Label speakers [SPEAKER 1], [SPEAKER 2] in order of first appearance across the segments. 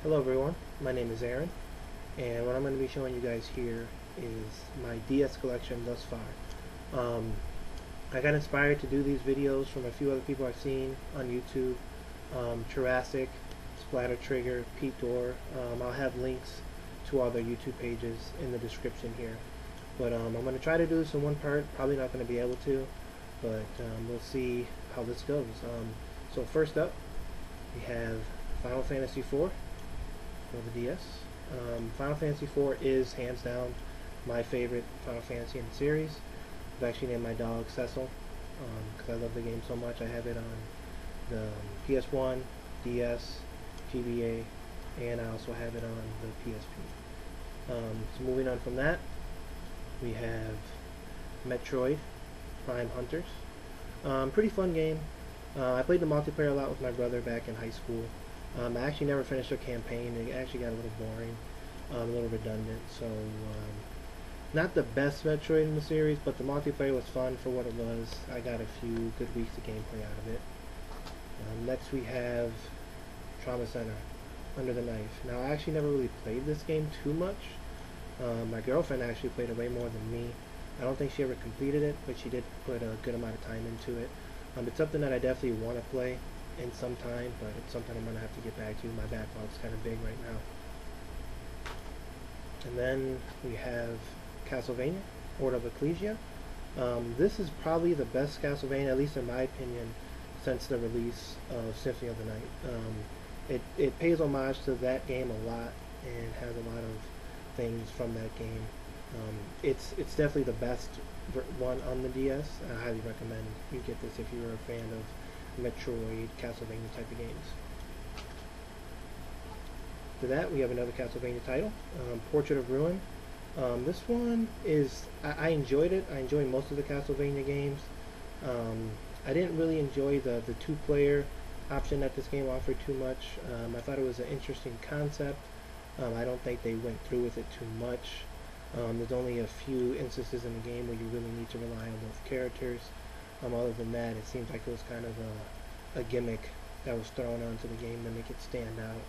[SPEAKER 1] Hello everyone, my name is Aaron, and what I'm going to be showing you guys here is my DS collection thus far. I got inspired to do these videos from a few other people I've seen on YouTube, Jurassic, Splatter Trigger, Pete Dorr. I'll have links to all their YouTube pages in the description here. But I'm going to try to do this in one part, probably not going to be able to, but we'll see how this goes. So first up, we have Final Fantasy IV for the DS. Final Fantasy IV is hands down my favorite Final Fantasy in the series. I've actually named my dog Cecil because I love the game so much. I have it on the PS1, DS, GBA, and I also have it on the PSP. So moving on from that, we have Metroid Prime Hunters. Pretty fun game. I played the multiplayer a lot with my brother back in high school. I actually never finished the campaign. It actually got a little boring, a little redundant. So, not the best Metroid in the series, but the multiplayer was fun for what it was. I got a few good weeks of gameplay out of it. Next we have Trauma Center, Under the Knife. Now, I actually never really played this game too much. My girlfriend actually played it way more than me. I don't think she ever completed it, but she did put a good amount of time into it. It's something that I definitely want to play in some time, but it's something I'm going to have to get back to. My backlog's kind of big right now. And then we have Castlevania, Order of Ecclesia. This is probably the best Castlevania, at least in my opinion, since the release of Symphony of the Night. It pays homage to that game a lot and has a lot of things from that game. It's definitely the best one on the DS. I highly recommend you get this if you're a fan of Metroid, Castlevania type of games. After that, we have another Castlevania title, Portrait of Ruin. This one is, I enjoyed it. I enjoy most of the Castlevania games. I didn't really enjoy the two-player option that this game offered too much. I thought it was an interesting concept. I don't think they went through with it too much. There's only a few instances in the game where you really need to rely on both characters. Other than that, it seems like it was kind of a gimmick that was thrown onto the game to make it stand out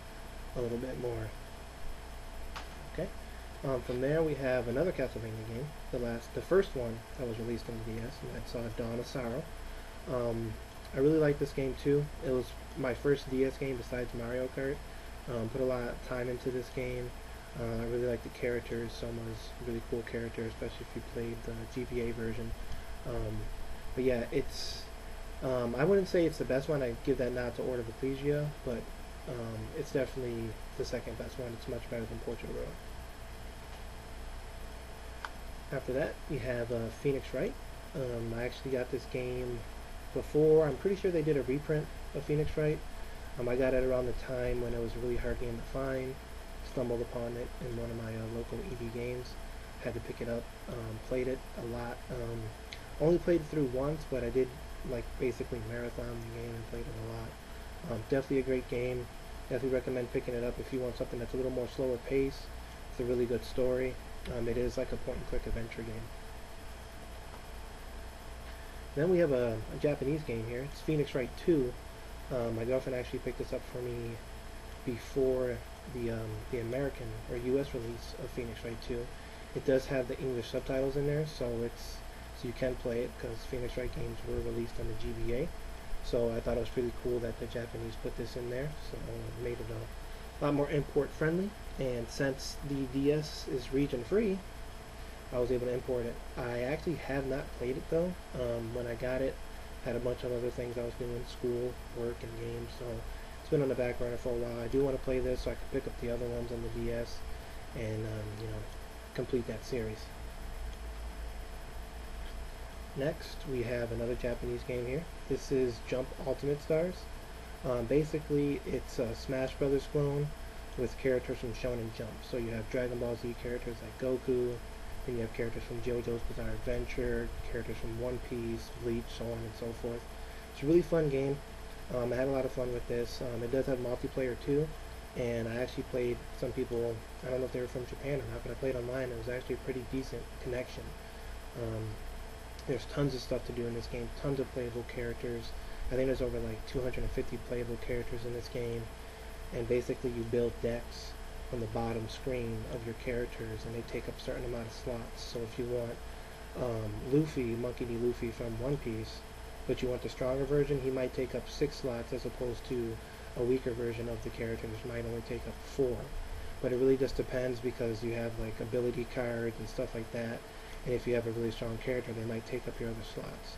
[SPEAKER 1] a little bit more. Okay. From there, we have another Castlevania game, the first one that was released on the DS, and that's Dawn of Sorrow. I really like this game too. It was my first DS game besides Mario Kart. Put a lot of time into this game. I really like the characters. Some was really cool character, especially if you played the GBA version. But yeah, it's I wouldn't say it's the best one. I give that nod to Order of Ecclesia, but it's definitely the second best one. It's much better than Portrait of Ruin. After that, we have Phoenix Wright. I actually got this game before. I'm pretty sure they did a reprint of Phoenix Wright. I got it around the time when it was a really hard game to find. Stumbled upon it in one of my local EV games. Had to pick it up. Played it a lot. Only played it through once, but I did like basically marathon the game and played it a lot. Definitely a great game. Definitely recommend picking it up if you want something that's a little more slower pace. It's a really good story. It is like a point-and-click adventure game. Then we have a Japanese game here. It's Phoenix Wright 2. My girlfriend actually picked this up for me before the American or U.S. release of Phoenix Wright 2. It does have the English subtitles in there, so you can play it because Phoenix Wright games were released on the GBA. So I thought it was pretty cool that the Japanese put this in there, so it made it a lot more import friendly. And since the DS is region free, I was able to import it. I actually have not played it though. When I got it, had a bunch of other things I was doing, school, work, and games, so it's been on the back burner for a while. I do want to play this so I can pick up the other ones on the DS and complete that series. Next, we have another Japanese game here. This is Jump Ultimate Stars. Basically, it's a Smash Brothers clone with characters from Shonen Jump. So you have Dragon Ball Z characters like Goku, then you have characters from JoJo's Bizarre Adventure, characters from One Piece, Bleach, so on and so forth. It's a really fun game. I had a lot of fun with this. It does have multiplayer too, and I actually played some people, I don't know if they were from Japan or not, but I played online. It was actually a pretty decent connection. There's tons of stuff to do in this game, tons of playable characters. I think there's over like 250 playable characters in this game. and basically you build decks on the bottom screen of your characters, and they take up a certain amount of slots. So if you want Luffy, Monkey D. Luffy from One Piece, but you want the stronger version, he might take up 6 slots as opposed to a weaker version of the character, which might only take up 4. But it really just depends, because you have like ability cards and stuff like that, and if you have a really strong character, they might take up your other slots.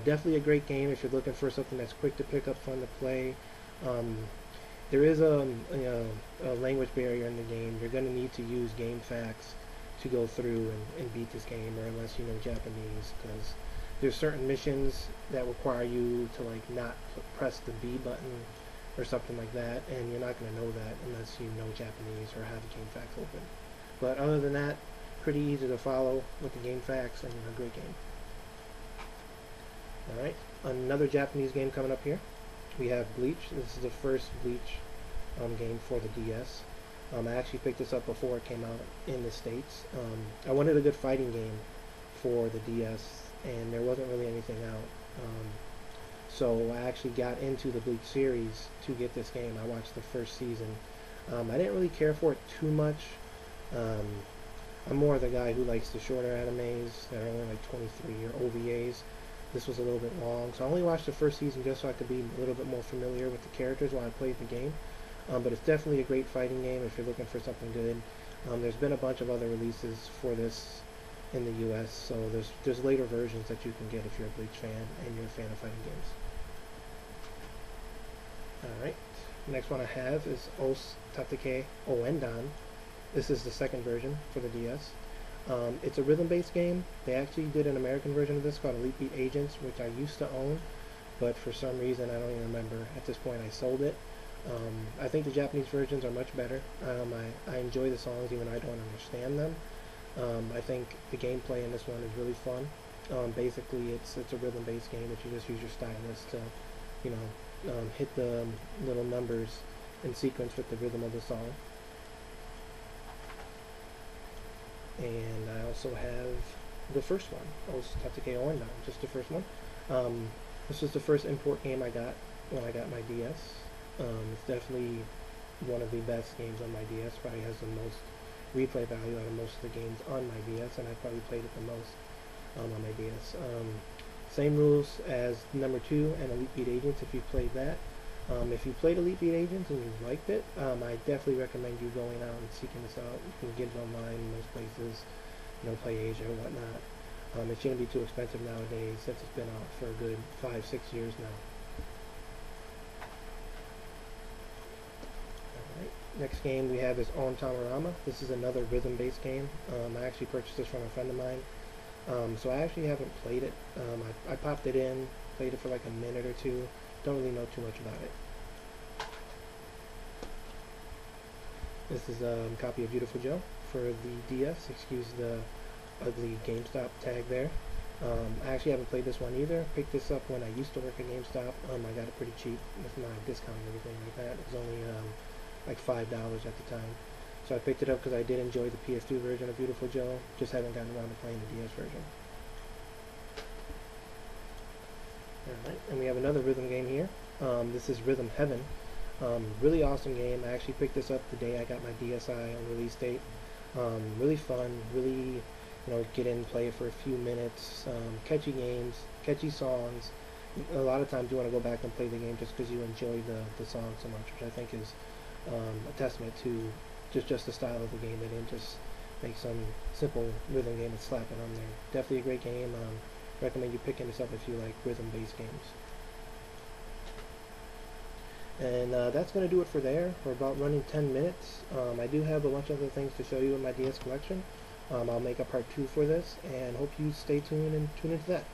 [SPEAKER 1] Definitely a great game if you're looking for something that's quick to pick up, fun to play. There is a language barrier in the game. You're going to need to use game facts to go through and beat this game, or unless you know Japanese, because there's certain missions that require you to like not press the B button or something like that, and you're not going to know that unless you know Japanese or have game facts open. But other than that, pretty easy to follow with the game facts, and a great game. Alright, another Japanese game coming up here. We have Bleach. This is the first Bleach game for the DS. I actually picked this up before it came out in the States. I wanted a good fighting game for the DS, and there wasn't really anything out. So I actually got into the Bleach series to get this game. I watched the first season. I didn't really care for it too much. I'm more the guy who likes the shorter animes that are only like 23 or OVAs. This was a little bit long, so I only watched the first season just so I could be a little bit more familiar with the characters while I played the game. But it's definitely a great fighting game if you're looking for something good. There's been a bunch of other releases for this in the US, so there's later versions that you can get if you're a Bleach fan and you're a fan of fighting games. Alright, next one I have is Os Tatake Oendan. This is the second version for the DS. It's a rhythm-based game. They actually did an American version of this called Elite Beat Agents, which I used to own, but for some reason, I don't even remember. At this point, I sold it. I think the Japanese versions are much better. I enjoy the songs even though I don't understand them. I think the gameplay in this one is really fun. Basically, it's a rhythm-based game that you just use your stylus to, hit the little numbers in sequence with the rhythm of the song. And I also have the first one, Os Tatake Oendan, just the first one. This was the first import game I got when I got my DS. It's definitely one of the best games on my DS. Probably has the most replay value out of most of the games on my DS, and I probably played it the most on my DS. Same rules as number 2 and Elite Beat Agents if you played that. If you played Elite Beat Agents and you liked it, I definitely recommend you going out and seeking this out. You can get it online in most places, Play Asia or whatnot. It shouldn't be too expensive nowadays since it's been out for a good 5-6 years now. Alright, next game we have is On Tamarama. This is another rhythm-based game. I actually purchased this from a friend of mine. So I actually haven't played it. I popped it in, played it for like a minute or two. Don't really know too much about it. This is a copy of Beautiful Joe for the DS. Excuse the ugly GameStop tag there. I actually haven't played this one either. Picked this up when I used to work at GameStop. I got it pretty cheap with my discount and everything like that. It was only like $5 at the time. So I picked it up because I did enjoy the PS2 version of Beautiful Joe. Just haven't gotten around to playing the DS version. Alright, and we have another rhythm game here. This is Rhythm Heaven. Really awesome game. I actually picked this up the day I got my DSi on release date. Really fun, really, get in, play it for a few minutes. Catchy games, catchy songs. A lot of times you want to go back and play the game just because you enjoy the song so much, which I think is a testament to just the style of the game. They didn't just make some simple rhythm game and slap it on there. Definitely a great game. Recommend you picking this up if you like rhythm-based games. And that's going to do it for there. We're about running 10 minutes. I do have a bunch of other things to show you in my DS collection. I'll make a part 2 for this, and hope you stay tuned and tune into that.